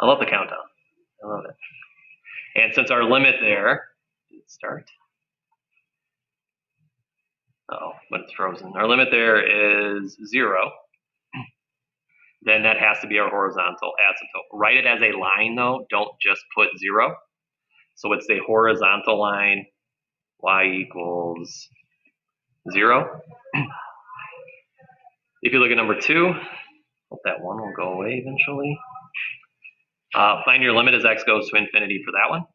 I love the countdown. I love it. And since our limit there, did it start? Oh, but it's frozen. Our limit there is 0. Then that has to be our horizontal asymptote. Write it as a line though, don't just put 0. So it's the horizontal line, y equals 0. If you look at number 2, hope that 1 will go away eventually. Find your limit as x goes to infinity for that one.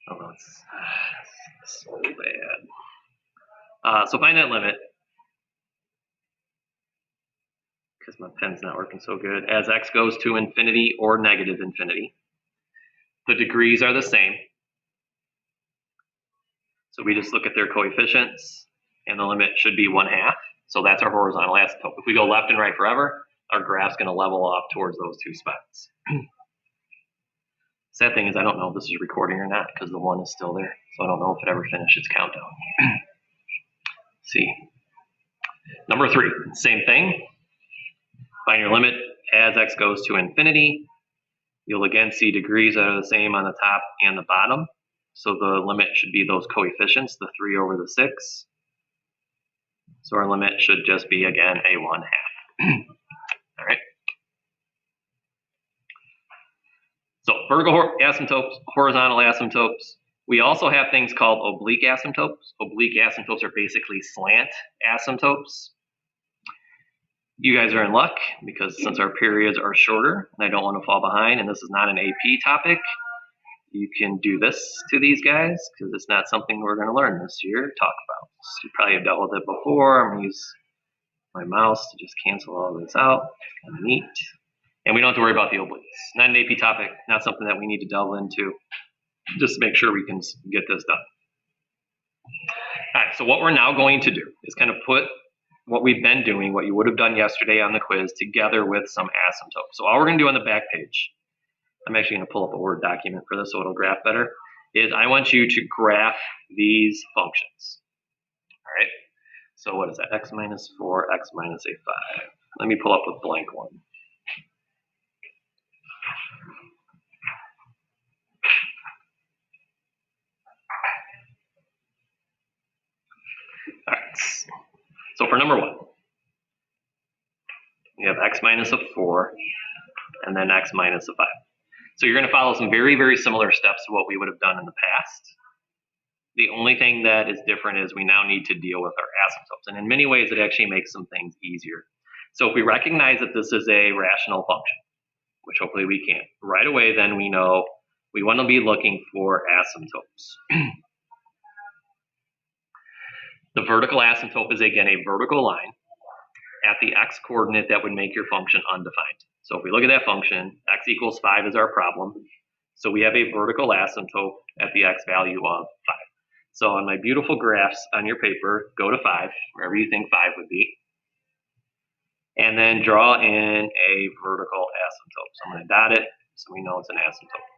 Oh, it's so bad. So find that limit, because my pen's not working so good, as x goes to infinity or negative infinity. The degrees are the same. So we just look at their coefficients, and the limit should be 1/2. So that's our horizontal asymptote. If we go left and right forever, our graph's going to level off towards those 2 spots. Sad thing is I don't know if this is recording or not, because the 1 is still there. So I don't know if it ever finished its countdown. See. Number 3, same thing. Find your limit as x goes to infinity. You'll again see degrees that are the same on the top and the bottom. So the limit should be those coefficients, the 3 over the 6. So our limit should just be, again, a 1/2. All right. So vertical asymptotes, horizontal asymptotes. We also have things called oblique asymptotes. Oblique asymptotes are basically slant asymptotes. You guys are in luck, because since our periods are shorter and I don't want to fall behind, and this is not an AP topic, you can do this to these guys, because it's not something we're going to learn this year, talk about. So you probably have dealt with it before. I'm going to use my mouse to just cancel all this out. Kind of neat. And we don't have to worry about the obliques. Not an AP topic, not something that we need to delve into. Just make sure we can get this done. All right, so what we're now going to do is kind of put what we've been doing, what you would have done yesterday on the quiz, together with some asymptotes. So all we're going to do on the back page, I'm actually going to pull up a Word document for this so it'll graph better, is I want you to graph these functions. All right, so what is that? X minus 4, x minus a 5. Let me pull up a blank one. All right, so for number 1, we have x minus a 4, and then x minus a 5. So you're going to follow some very, very similar steps to what we would have done in the past. The only thing that is different is we now need to deal with our asymptotes. And in many ways, it actually makes some things easier. So if we recognize that this is a rational function, which hopefully we can, right away then we know we want to be looking for asymptotes. The vertical asymptote is, again, a vertical line at the x coordinate that would make your function undefined. So if we look at that function, x equals 5 is our problem. So we have a vertical asymptote at the x value of 5. So on my beautiful graphs on your paper, go to 5, wherever you think 5 would be. And then draw in a vertical asymptote. So I'm going to dot it so we know it's an asymptote.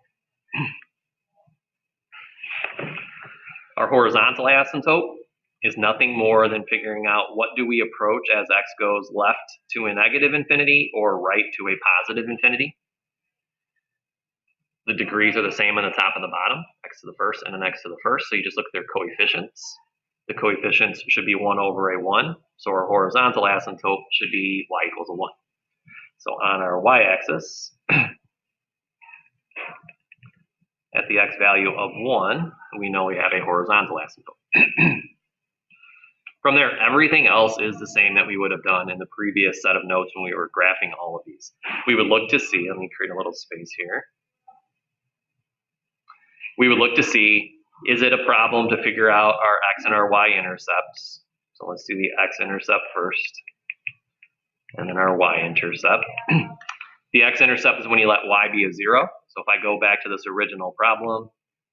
Our horizontal asymptote is nothing more than figuring out what do we approach as x goes left to a negative infinity or right to a positive infinity. The degrees are the same on the top and the bottom, x to the first and then x to the first, so you just look at their coefficients. The coefficients should be 1 over a 1, so our horizontal asymptote should be y equals a 1. So on our y-axis, at the x value of 1, we know we have a horizontal asymptote. From there, everything else is the same that we would have done in the previous set of notes when we were graphing all of these. We would look to see, let me create a little space here. We would look to see, is it a problem to figure out our x and our y intercepts? So let's do the x-intercept first, and then our y-intercept. The x-intercept is when you let y be a 0. So if I go back to this original problem,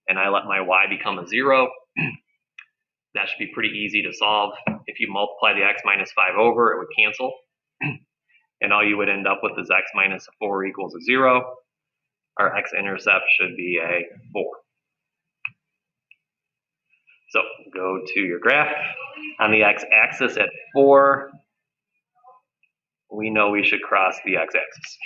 and I let my y become a 0, that should be pretty easy to solve. If you multiply the x minus 5 over, it would cancel. And all you would end up with is x minus 4 equals a 0. Our x-intercept should be a 4. So go to your graph. On the x-axis at 4, we know we should cross the x-axis.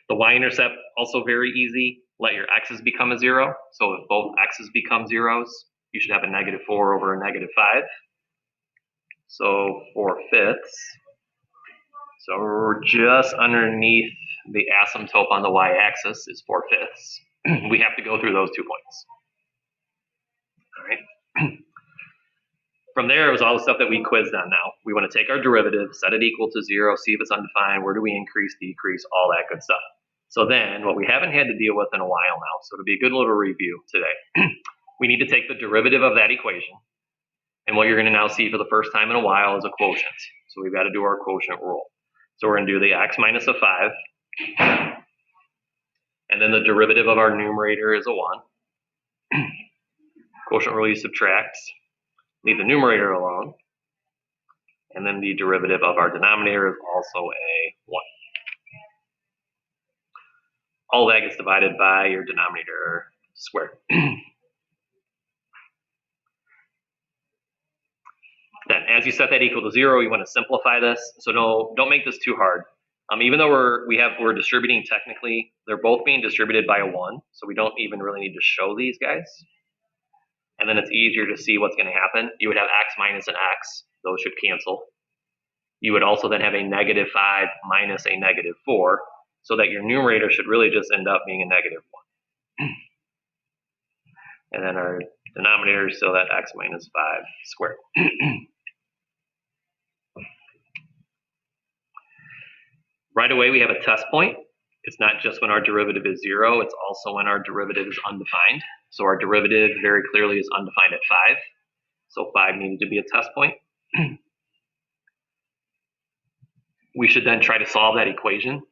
The y-intercept, also very easy. Let your x's become a 0. So if both x's become zeros, you should have a -4 over a -5. So 4/5. So we're just underneath the asymptote on the y-axis is 4/5. We have to go through those 2 points. All right. From there, it was all the stuff that we quizzed on now. We want to take our derivative, set it equal to 0, see if it's undefined, where do we increase, decrease, all that good stuff. So then, what we haven't had to deal with in a while now, so it'll be a good little review today. We need to take the derivative of that equation. And what you're going to now see for the first time in a while is a quotient. So we've got to do our quotient rule. So we're going to do the x minus a 5. And then the derivative of our numerator is a 1. Quotient rule, you subtract. Leave the numerator alone. And then the derivative of our denominator is also a 1. All that gets divided by your denominator squared. Then, as you set that equal to 0, you want to simplify this. So don't make this too hard. Even though we're distributing technically, they're both being distributed by a 1, so we don't even really need to show these guys. And then it's easier to see what's going to happen. You would have x minus an x; those should cancel. You would also then have a -5 minus a -4, so that your numerator should really just end up being a -1. And then our denominator is still that x minus 5 squared. Right away, we have a test point. It's not just when our derivative is 0, it's also when our derivative is undefined. So our derivative very clearly is undefined at 5. So 5 needed to be a test point. We should then try to solve that equation.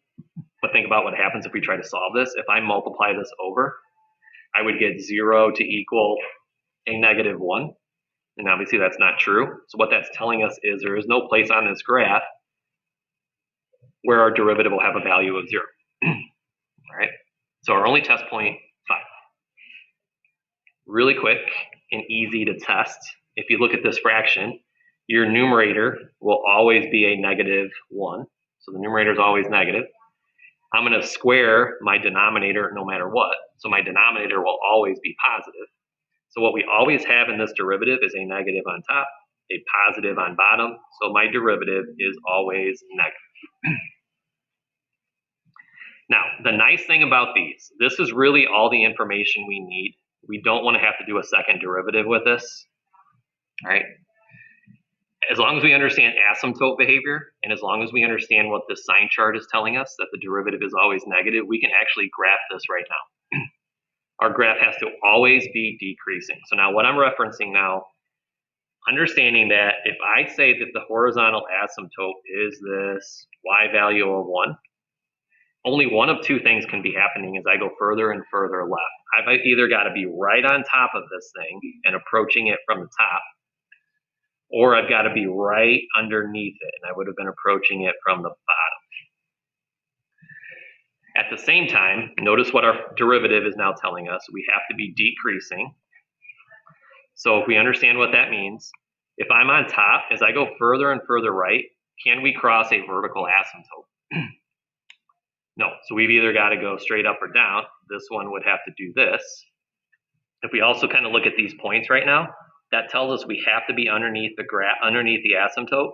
But think about what happens if we try to solve this. If I multiply this over, I would get 0 to equal a -1. And obviously that's not true. So what that's telling us is there is no place on this graph where our derivative will have a value of 0. All right. So our only test point, 5. Really quick and easy to test. If you look at this fraction, your numerator will always be a -1. So the numerator is always negative. I'm going to square my denominator no matter what. So my denominator will always be positive. So what we always have in this derivative is a negative on top, a positive on bottom. So my derivative is always negative. Now, the nice thing about these, this is really all the information we need. We don't want to have to do a second derivative with this, all right? As long as we understand asymptote behavior, and as long as we understand what the sign chart is telling us, that the derivative is always negative, we can actually graph this right now. Our graph has to always be decreasing. So now what I'm referencing now, understanding that if I say that the horizontal asymptote is this y value of 1, only one of two things can be happening as I go further and further left. I've either got to be right on top of this thing and approaching it from the top, or I've got to be right underneath it, and I would have been approaching it from the bottom. At the same time, notice what our derivative is now telling us. We have to be decreasing. So if we understand what that means, if I'm on top, as I go further and further right, can we cross a vertical asymptote? No, so we've either got to go straight up or down. This one would have to do this. If we also kind of look at these points right now, that tells us we have to be underneath the asymptote.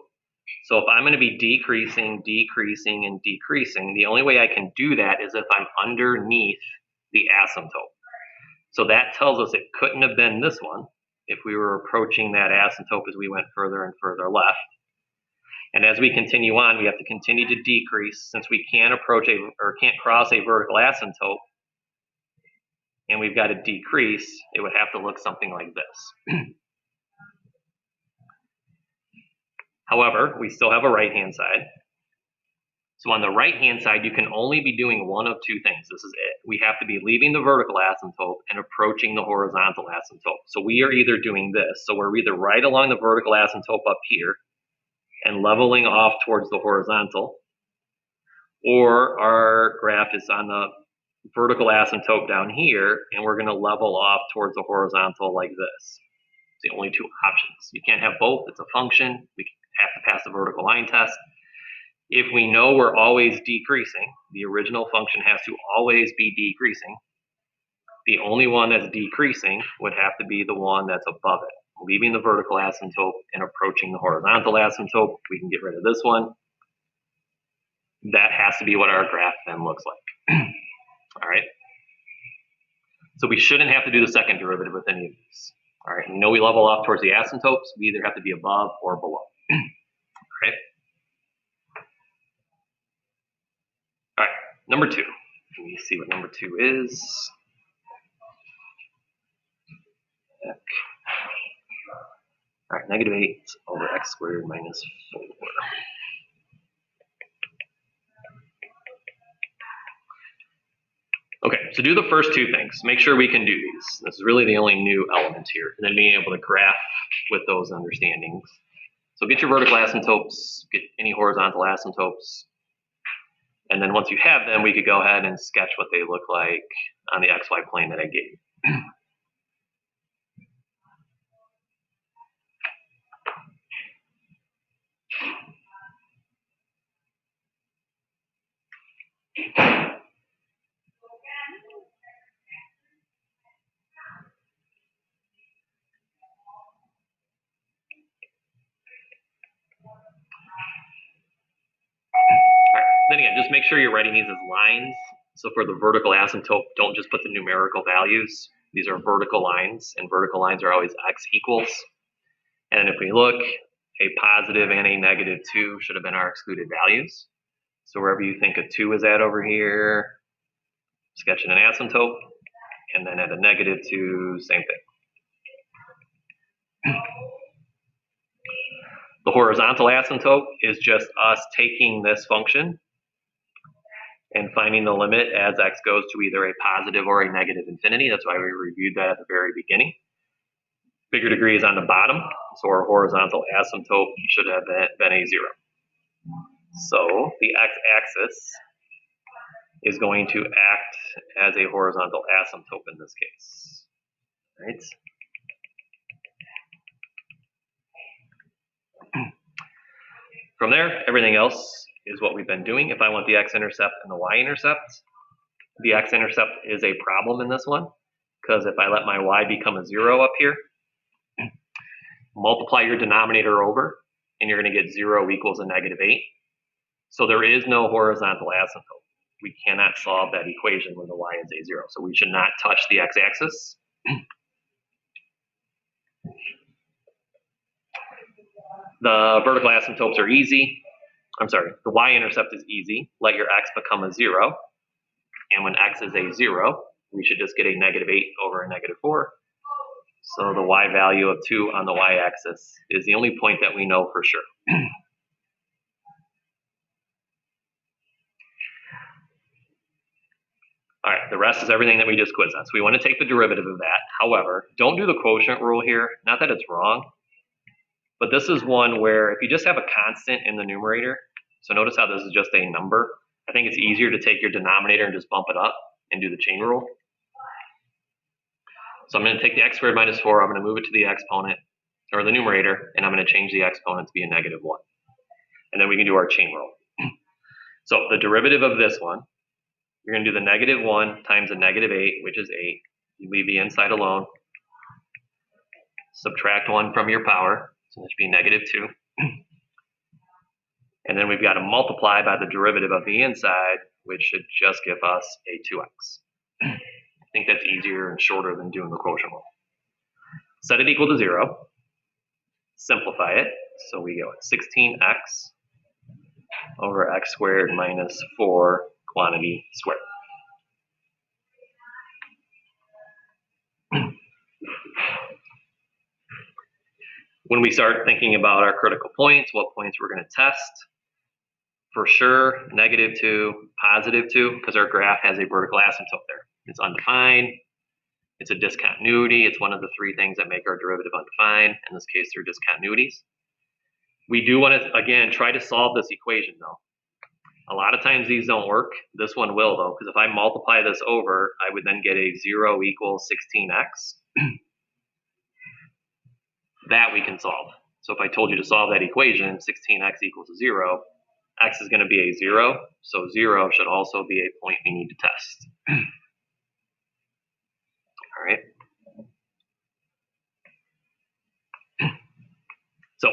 So if I'm going to be decreasing, decreasing, and decreasing, the only way I can do that is if I'm underneath the asymptote. So that tells us it couldn't have been this one if we were approaching that asymptote as we went further and further left. And as we continue on, we have to continue to decrease since we can't cross a vertical asymptote, and we've got to decrease. It would have to look something like this. However, we still have a right-hand side. So on the right-hand side, you can only be doing one of two things. This is it. We have to be leaving the vertical asymptote and approaching the horizontal asymptote. So we are either doing this. So we're either right along the vertical asymptote up here and leveling off towards the horizontal, or our graph is on the vertical asymptote down here, and we're going to level off towards the horizontal like this. It's the only two options. You can't have both. It's a function. We have to pass the vertical line test. If we know we're always decreasing, the original function has to always be decreasing. The only one that's decreasing would have to be the one that's above it, leaving the vertical asymptote and approaching the horizontal asymptote. We can get rid of this one. That has to be what our graph then looks like. All right. So we shouldn't have to do the second derivative with any of these. All right. We know we level off towards the asymptotes. We either have to be above or below. All right. All right. Number 2. Let me see what number 2 is. All right. Negative 8 over x squared minus 4. Okay, so do the first two things. Make sure we can do these. This is really the only new element here. And then being able to graph with those understandings. So get your vertical asymptotes, get any horizontal asymptotes. And then once you have them, we could go ahead and sketch what they look like on the XY plane that I gave you. Then again, just make sure you're writing these as lines. So for the vertical asymptote, don't just put the numerical values. These are vertical lines, and vertical lines are always x equals. And if we look, a positive and a negative 2 should have been our excluded values. So wherever you think a 2 is at over here, sketching an asymptote, and then at a negative 2, same thing. The horizontal asymptote is just us taking this function and finding the limit as x goes to either a positive or a negative infinity. That's why we reviewed that at the very beginning. Bigger degree is on the bottom, so our horizontal asymptote should have been a 0. So the x-axis is going to act as a horizontal asymptote in this case. Right? From there, everything else is what we've been doing. If I want the x-intercept and the y-intercept, the x-intercept is a problem in this one, because if I let my y become a 0 up here, multiply your denominator over, and you're going to get 0 equals a negative 8. So there is no horizontal asymptote. We cannot solve that equation when the y is a 0. So we should not touch the x-axis. The vertical asymptotes are easy. I'm sorry, the y-intercept is easy. Let your x become a 0. And when x is a 0, we should just get a negative 8 over a negative 4. So the y value of 2 on the y-axis is the only point that we know for sure. All right, the rest is everything that we just quizzed on. So we want to take the derivative of that. However, don't do the quotient rule here. Not that it's wrong, but this is one where if you just have a constant in the numerator, so notice how this is just a number. I think it's easier to take your denominator and just bump it up and do the chain rule. So I'm going to take the x squared minus 4. I'm going to move it to the exponent, or the numerator, and I'm going to change the exponent to be a negative 1. And then we can do our chain rule. So the derivative of this one, you're going to do the negative 1 times a negative 8, which is 8. You leave the inside alone. Subtract 1 from your power, so that should be negative 2. And then we've got to multiply by the derivative of the inside, which should just give us a 2x. I think that's easier and shorter than doing the quotient rule. Set it equal to 0. Simplify it. So we go at 16x over x squared minus 4 quantity squared. When we start thinking about our critical points, what points we're going to test, for sure, negative 2, positive 2, because our graph has a vertical asymptote there. It's undefined. It's a discontinuity. It's one of the 3 things that make our derivative undefined. In this case, they're discontinuities. We do want to, again, try to solve this equation, though. A lot of times these don't work. This one will, though, because if I multiply this over, I would then get a 0 equals 16x. that we can solve. So if I told you to solve that equation, 16x equals 0, x is going to be a 0, so 0 should also be a point we need to test. All right. So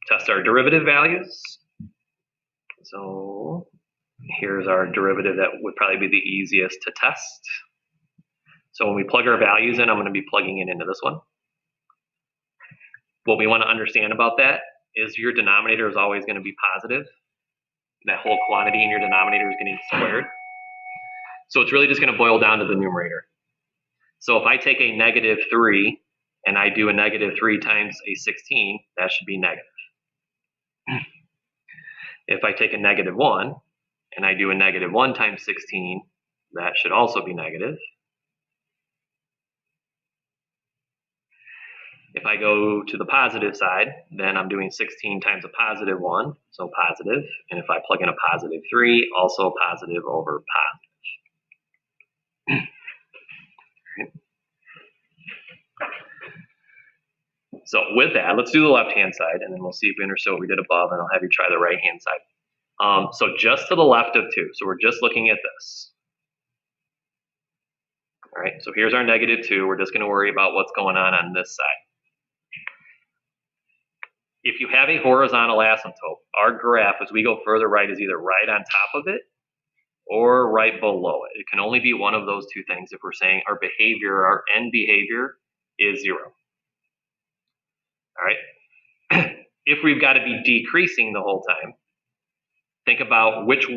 test our derivative values. So here's our derivative that would probably be the easiest to test. So when we plug our values in, I'm going to be plugging it into this one. What we want to understand about that is your denominator is always going to be positive. That whole quantity in your denominator is getting squared. So it's really just going to boil down to the numerator. So if I take a -3 and I do a -3 times a 16, that should be negative. If I take a -1 and I do a -1 times 16, that should also be negative. If I go to the positive side, then I'm doing 16 times a +1, so positive. And if I plug in a +3, also positive over positive. Right. So with that, let's do the left-hand side, and then we'll see if we understood what we did above, and I'll have you try the right-hand side. So just to the left of 2, so we're just looking at this. All right, so here's our -2. We're just going to worry about what's going on this side. If you have a horizontal asymptote, our graph as we go further right is either right on top of it or right below it. It can only be one of those two things if we're saying our behavior, our end behavior is 0. All right. If we've got to be decreasing the whole time, think about which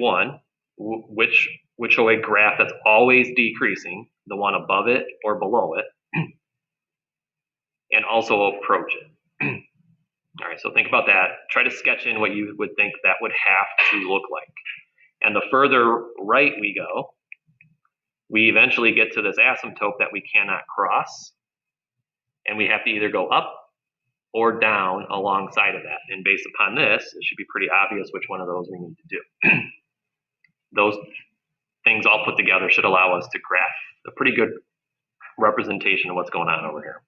OA graph that's always decreasing, the one above it or below it, and also approach it. All right, so think about that. Try to sketch in what you would think that would have to look like. And the further right we go, we eventually get to this asymptote that we cannot cross, and we have to either go up or down alongside of that. And based upon this, it should be pretty obvious which one of those we need to do. Those things all put together should allow us to graph a pretty good representation of what's going on over here.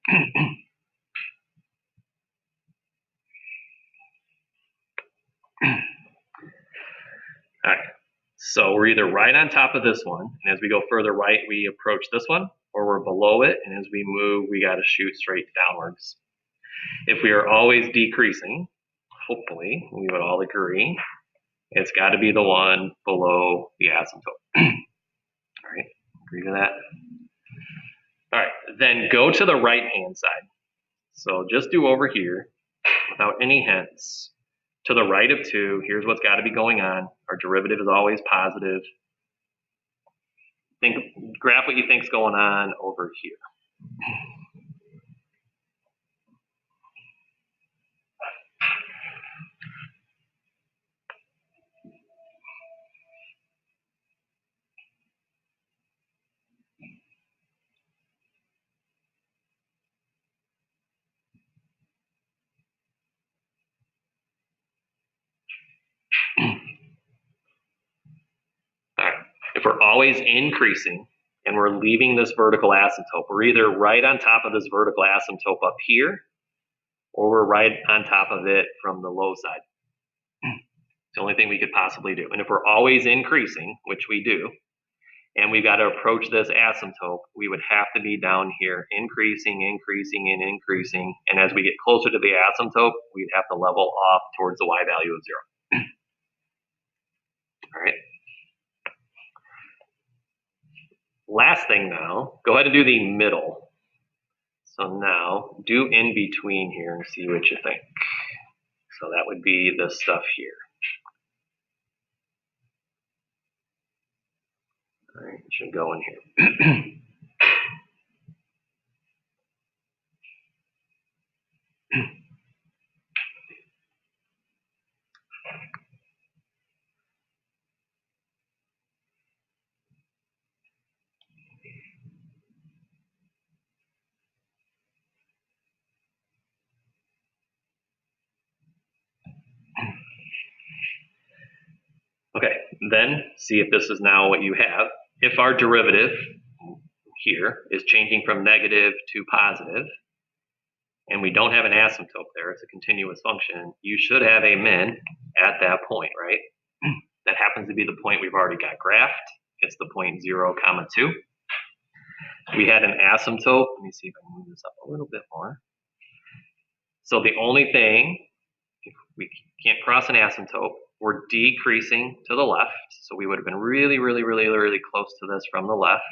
All right, so we're either right on top of this one, and as we go further right, we approach this one, or we're below it, and as we move, we got to shoot straight downwards. If we are always decreasing, hopefully, we would all agree, it's got to be the one below the asymptote. All right, agree to that? All right, then go to the right-hand side. So just do over here, without any hints. To the right of 2, here's what's got to be going on. Our derivative is always positive. Graph what you think's going on over here. All right. If we're always increasing and we're leaving this vertical asymptote, we're either right on top of this vertical asymptote up here, or we're right on top of it from the low side. It's the only thing we could possibly do. And if we're always increasing, which we do, and we've got to approach this asymptote, we would have to be down here increasing, increasing, and increasing. And as we get closer to the asymptote, we'd have to level off towards the y value of 0. All right. Last thing now, go ahead and do the middle. So now do in between here and see what you think. So that would be this stuff here. All right, it should go in here. Okay, then see if this is now what you have. If our derivative here is changing from negative to positive, and we don't have an asymptote there, it's a continuous function, you should have a min at that point, right? That happens to be the point we've already got graphed. It's the point 0, 2. We had an asymptote. Let me see if I can move this up a little bit more. So the only thing, if we can't cross an asymptote, we're decreasing to the left. So we would have been really, really, really, really close to this from the left.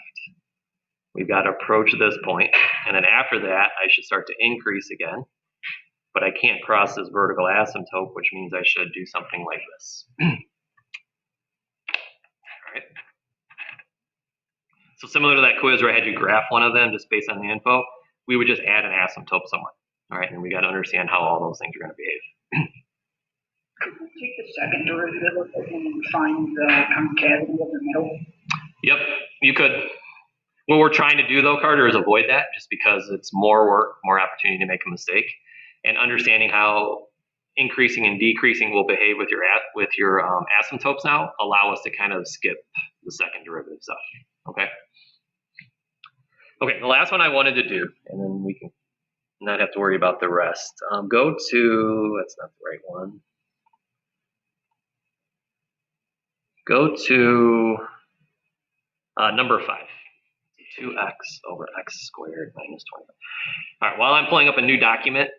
We've got to approach this point, and then after that, I should start to increase again. But I can't cross this vertical asymptote, which means I should do something like this. All right. So similar to that quiz where I had you graph one of them just based on the info, we would just add an asymptote somewhere. All right, and we got to understand how all those things are going to behave. Could we take the second derivative of it and find the concavity of the middle? Yep, you could. What we're trying to do though, Carter, is avoid that just because it's more work, more opportunity to make a mistake. And understanding how increasing and decreasing will behave with your asymptotes now allow us to kind of skip the second derivative stuff. Okay. Okay, the last one I wanted to do, and then we can not have to worry about the rest. Go to, that's not the right one. Go to number 5. 2x over x squared minus 20. All right, while I'm pulling up a new document,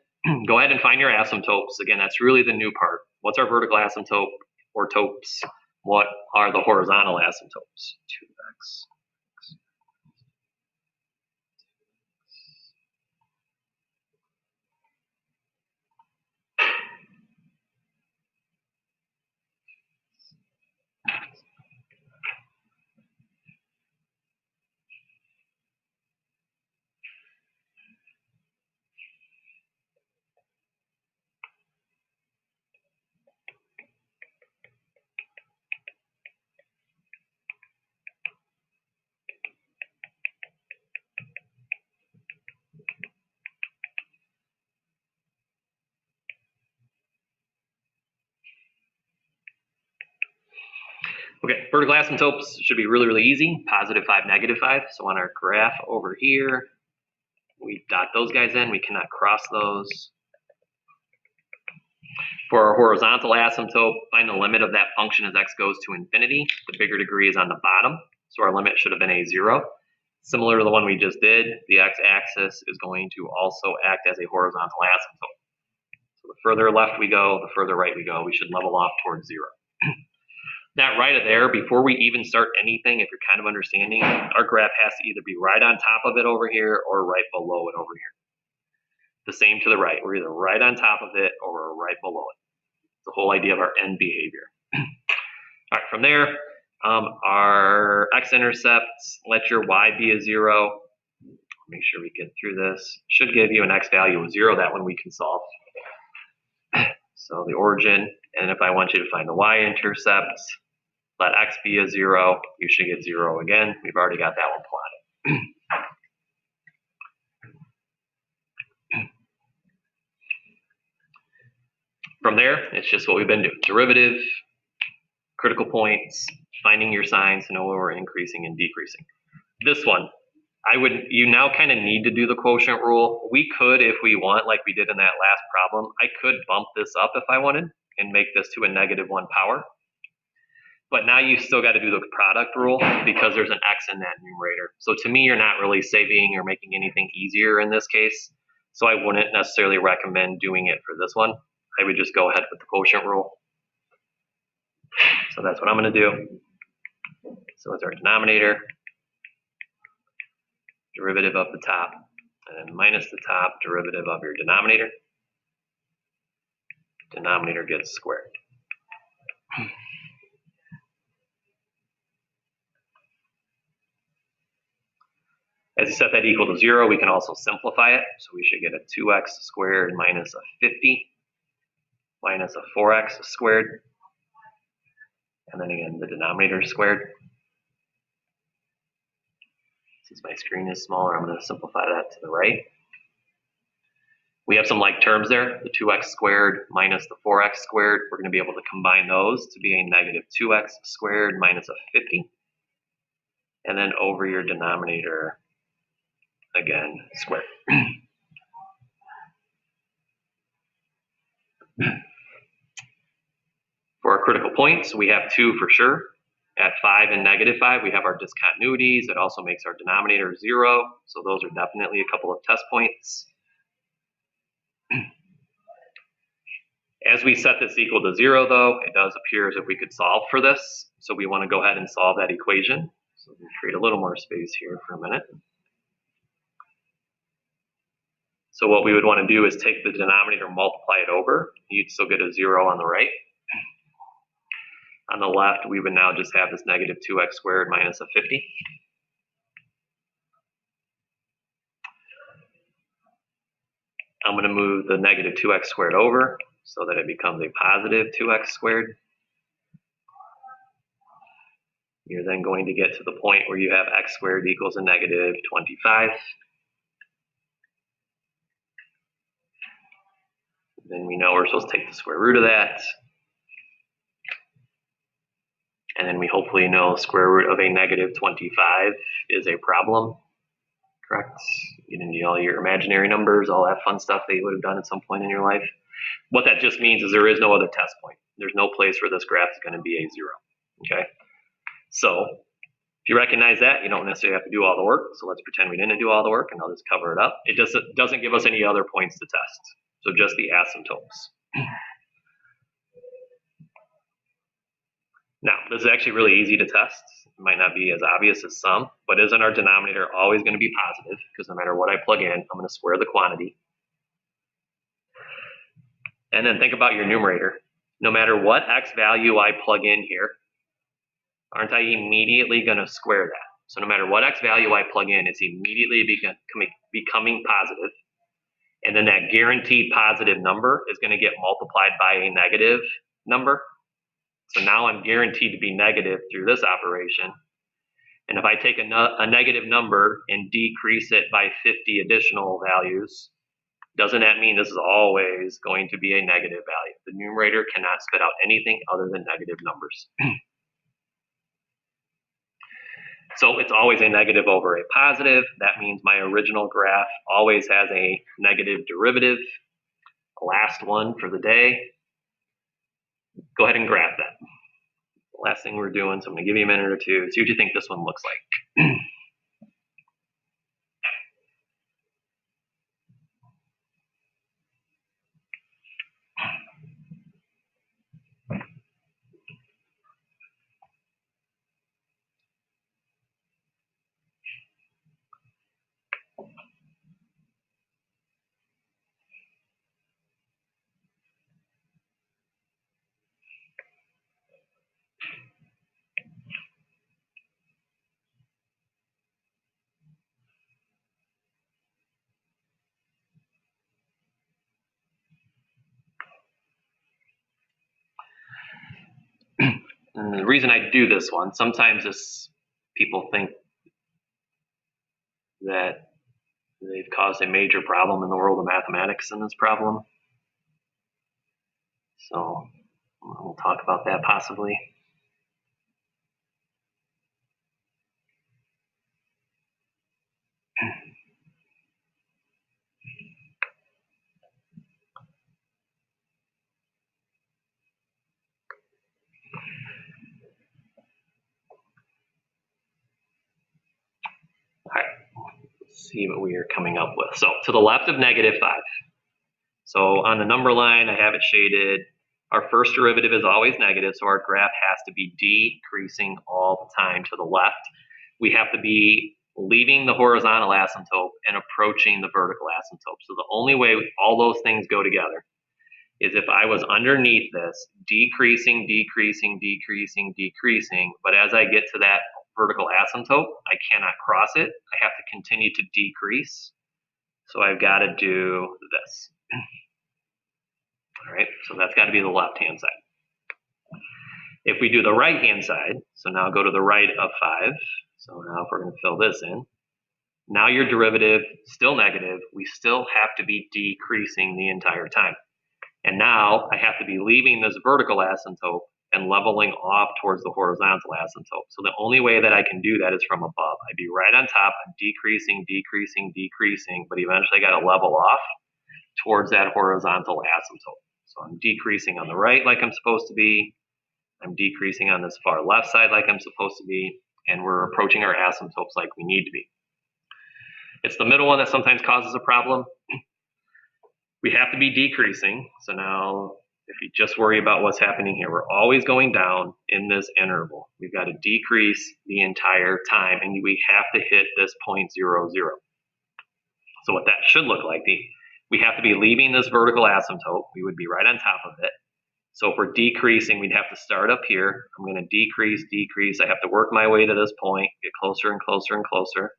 go ahead and find your asymptotes. Again, that's really the new part. What's our vertical asymptote or topes? What are the horizontal asymptotes? 2x. Okay, vertical asymptotes should be really, really easy. +5, -5. So on our graph over here, we dot those guys in. We cannot cross those. For our horizontal asymptote, find the limit of that function as x goes to infinity. The bigger degree is on the bottom, so our limit should have been a 0. Similar to the one we just did, the x-axis is going to also act as a horizontal asymptote. So the further left we go, the further right we go. We should level off towards 0. That right there, before we even start anything, if you're kind of understanding, our graph has to either be right on top of it over here or right below it over here. The same to the right. We're either right on top of it or we're right below it. The whole idea of our end behavior. All right, from there, our x-intercepts, let your y be a 0. Make sure we get through this. Should give you an x value of 0. That one we can solve. So the origin, and if I want you to find the y-intercepts, let x be a 0. You should get 0 again. We've already got that one plotted. From there, it's just what we've been doing. Derivative, critical points, finding your signs to know where we're increasing and decreasing. This one, you now kind of need to do the quotient rule. We could, if we want, like we did in that last problem, I could bump this up if I wanted and make this to a -1 power. But now you still got to do the product rule because there's an x in that numerator. So to me, you're not really saving or making anything easier in this case. So I wouldn't necessarily recommend doing it for this one. I would just go ahead with the quotient rule. So that's what I'm going to do. So it's our denominator, derivative of the top, and then minus the top, derivative of your denominator. Denominator gets squared. As you set that equal to 0, we can also simplify it. So we should get a 2x squared minus a 50 minus a 4x squared. And then again, the denominator is squared. Since my screen is smaller, I'm going to simplify that to the right. We have some like terms there, the 2x squared minus the 4x squared. We're going to be able to combine those to be a -2x squared minus a 50. And then over your denominator, again, squared. For our critical points, we have 2 for sure. At 5 and -5, we have our discontinuities. It also makes our denominator 0. So those are definitely a couple of test points. As we set this equal to 0, though, it does appear as if we could solve for this. So we want to go ahead and solve that equation. So we'll create a little more space here for a minute. So what we would want to do is take the denominator, multiply it over. You'd still get a 0 on the right. On the left, we would now just have this negative 2x squared minus a 50. I'm going to move the negative 2x squared over so that it becomes a positive 2x squared. You're then going to get to the point where you have x squared equals a negative 25. Then we know we're supposed to take the square root of that. And then we hopefully know square root of a negative 25 is a problem, correct? Get into all your imaginary numbers, all that fun stuff that you would have done at some point in your life. What that just means is there is no other test point. There's no place where this graph is going to be a 0, okay? So if you recognize that, you don't necessarily have to do all the work. So let's pretend we didn't do all the work and I'll just cover it up. It doesn't give us any other points to test. So just the asymptotes. Now, this is actually really easy to test. It might not be as obvious as some, but isn't our denominator always going to be positive? Because no matter what I plug in, I'm going to square the quantity. And then think about your numerator. No matter what x value I plug in here, aren't I immediately going to square that? So no matter what x value I plug in, it's immediately becoming positive. And then that guaranteed positive number is going to get multiplied by a negative number. So now I'm guaranteed to be negative through this operation. And if I take a negative number and decrease it by 50 additional values, doesn't that mean this is always going to be a negative value? The numerator cannot spit out anything other than negative numbers. So it's always a negative over a positive. That means my original graph always has a negative derivative. Last one for the day. Go ahead and graph that. Last thing we're doing, so I'm going to give you a minute or two. See what you think this one looks like. And the reason I do this one, sometimes people think that they've caused a major problem in the world of mathematics in this problem. So we'll talk about that possibly. All right, let's see what we are coming up with. So to the left of -5. So on the number line, I have it shaded. Our first derivative is always negative, so our graph has to be decreasing all the time to the left. We have to be leaving the horizontal asymptote and approaching the vertical asymptote. So the only way all those things go together is if I was underneath this, decreasing, decreasing, decreasing, decreasing, but as I get to that vertical asymptote, I cannot cross it. I have to continue to decrease. So I've got to do this. All right, so that's got to be the left-hand side. If we do the right-hand side, so now go to the right of 5. So now if we're going to fill this in, now your derivative, still negative, we still have to be decreasing the entire time. And now I have to be leaving this vertical asymptote and leveling off towards the horizontal asymptote. So the only way that I can do that is from above. I'd be right on top, I'm decreasing, decreasing, decreasing, but eventually I got to level off towards that horizontal asymptote. So I'm decreasing on the right like I'm supposed to be. I'm decreasing on this far left side like I'm supposed to be. And we're approaching our asymptotes like we need to be. It's the middle one that sometimes causes a problem. We have to be decreasing. So now if you just worry about what's happening here, we're always going down in this interval. We've got to decrease the entire time, and we have to hit this 0.00. So what that should look like, we have to be leaving this vertical asymptote. We would be right on top of it. So if we're decreasing, we'd have to start up here. I'm going to decrease, decrease. I have to work my way to this point, get closer and closer and closer.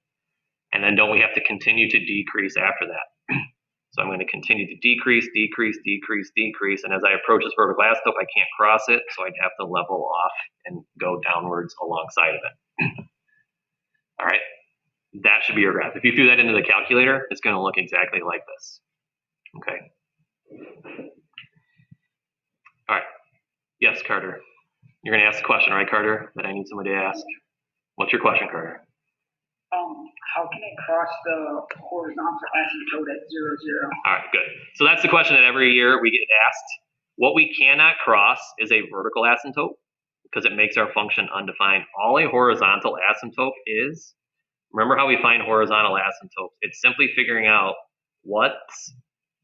And then don't we have to continue to decrease after that? So I'm going to continue to decrease, decrease, decrease, decrease. And as I approach this vertical asymptote, I can't cross it. So I'd have to level off and go downwards alongside of it. All right. That should be your graph. If you threw that into the calculator, it's going to look exactly like this. Okay. All right. Yes, Carter. You're going to ask the question, right, Carter, that I need somebody to ask? What's your question, Carter? How can it cross the horizontal asymptote at 0, 0? All right, good. So that's the question that every year we get asked. What we cannot cross is a vertical asymptote because it makes our function undefined. All a horizontal asymptote is, remember how we find horizontal asymptotes? It's simply figuring out what's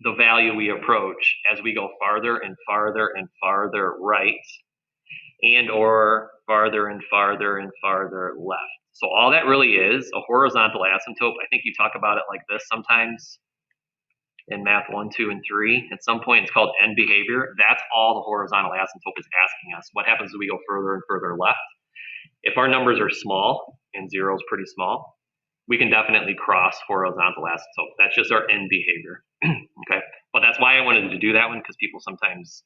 the value we approach as we go farther and farther and farther right, and or farther and farther and farther left. So all that really is a horizontal asymptote. I think you talk about it like this sometimes in math 1, 2, and 3. At some point, it's called end behavior. That's all the horizontal asymptote is asking us. What happens as we go further and further left? If our numbers are small, and 0 is pretty small, we can definitely cross horizontal asymptote. That's just our end behavior. Okay, but that's why I wanted to do that one, because people sometimes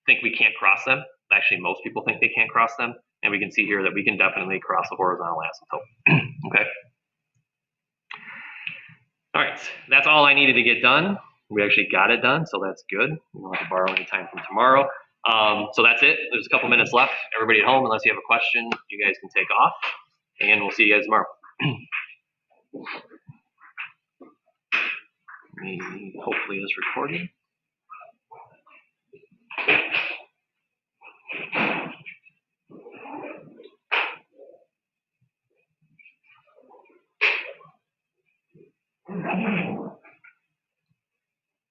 think we can't cross them. Actually, most people think they can't cross them. And we can see here that we can definitely cross a horizontal asymptote. Okay. All right, that's all I needed to get done. We actually got it done, so that's good. We don't have to borrow any time from tomorrow. So that's it. There's a couple minutes left. Everybody at home, unless you have a question, you guys can take off. And we'll see you guys tomorrow. Hopefully it's recorded.